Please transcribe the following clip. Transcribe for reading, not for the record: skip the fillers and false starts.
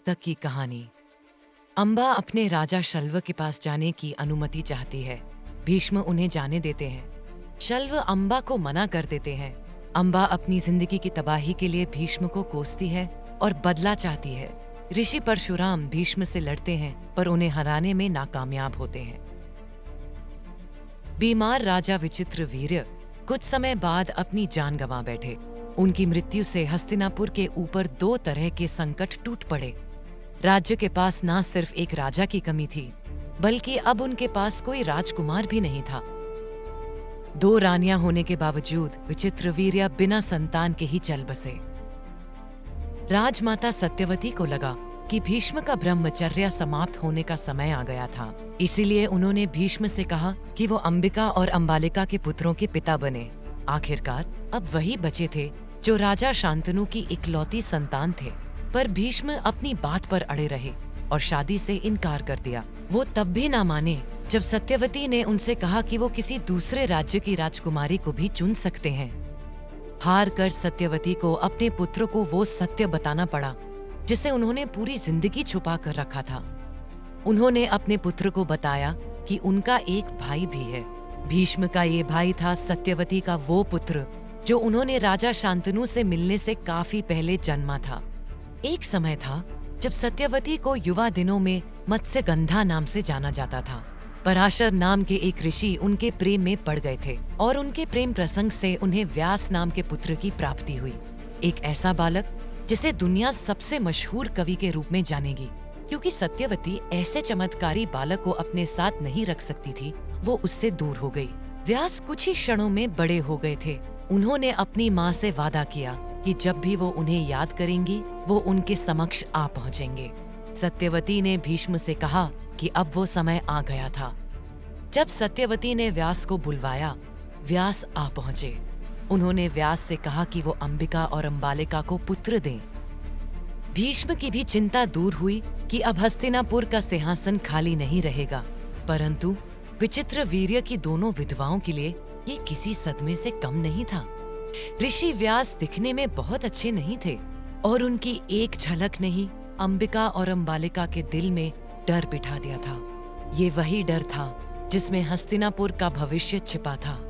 पुस्तक की कहानी। अम्बा अपने राजा शल्व के पास जाने की अनुमति चाहती है। भीष्म उन्हें जाने देते हैं। शल्व अम्बा को मना कर देते हैं। अम्बा अपनी जिंदगी की तबाही के लिए भीष्म को कोसती है और बदला चाहती है। ऋषि परशुराम भीष्म से लड़ते हैं पर उन्हें हराने में नाकामयाब होते हैं। बीमार राजा विचित्रवीर्य कुछ समय बाद अपनी जान गंवा बैठे। उनकी मृत्यु से हस्तिनापुर के ऊपर दो तरह के संकट टूट पड़े। राज्य के पास न सिर्फ एक राजा की कमी थी, बल्कि अब उनके पास कोई राजकुमार भी नहीं था। दो रानियां होने के बावजूद विचित्रवीर्य बिना संतान के ही चल बसे। राजमाता सत्यवती को लगा कि भीष्म का ब्रह्मचर्य समाप्त होने का समय आ गया था। इसीलिए उन्होंने भीष्म से कहा कि वो अंबिका और अंबालिका के पुत्रों के पिता बने। आखिरकार अब वही बचे थे जो राजा शांतनु की इकलौती संतान थे। पर भीष्म अपनी बात पर अड़े रहे और शादी से इनकार कर दिया। वो तब भी ना माने जब सत्यवती ने उनसे कहा कि वो किसी दूसरे राज्य की राजकुमारी को भी चुन सकते हैं। हार कर सत्यवती को अपने पुत्र को वो सत्य बताना पड़ा जिसे उन्होंने पूरी जिंदगी छुपा कर रखा था। उन्होंने अपने पुत्र को बताया कि उनका एक भाई भी है। भीष्म का ये भाई था सत्यवती का वो पुत्र जो उन्होंने राजा शांतनु से मिलने से काफी पहले जन्मा था। एक समय था जब सत्यवती को युवा दिनों में मत्स्यगंधा नाम से जाना जाता था। पराशर नाम के एक ऋषि उनके प्रेम में पड़ गए थे और उनके प्रेम प्रसंग से उन्हें व्यास नाम के पुत्र की प्राप्ति हुई। एक ऐसा बालक जिसे दुनिया सबसे मशहूर कवि के रूप में जानेगी। क्योंकि सत्यवती ऐसे चमत्कारी बालक को अपने साथ नहीं रख सकती थी, वो उससे दूर हो गई। व्यास कुछ ही क्षणों में बड़े हो गए थे। उन्होंने अपनी माँ से वादा किया कि जब भी वो उन्हें याद करेंगी, वो उनके समक्ष आ पहुँचेंगे। सत्यवती ने भीष्म से कहा कि अब वो समय आ गया था। जब सत्यवती ने व्यास को बुलवाया, व्यास आ पहुँचे। उन्होंने व्यास से कहा कि वो अंबिका और अंबालिका को पुत्र दें। भीष्म की भी चिंता दूर हुई कि अब हस्तिनापुर का सिंहासन खाली नहीं रहेगा। परंतु विचित्रवीर्य की दोनों विधवाओं के लिए ये किसी सदमे से कम नहीं था। ऋषि व्यास दिखने में बहुत अच्छे नहीं थे और उनकी एक झलक ने ही अंबिका और अंबालिका के दिल में डर बिठा दिया था। ये वही डर था जिसमें हस्तिनापुर का भविष्य छिपा था।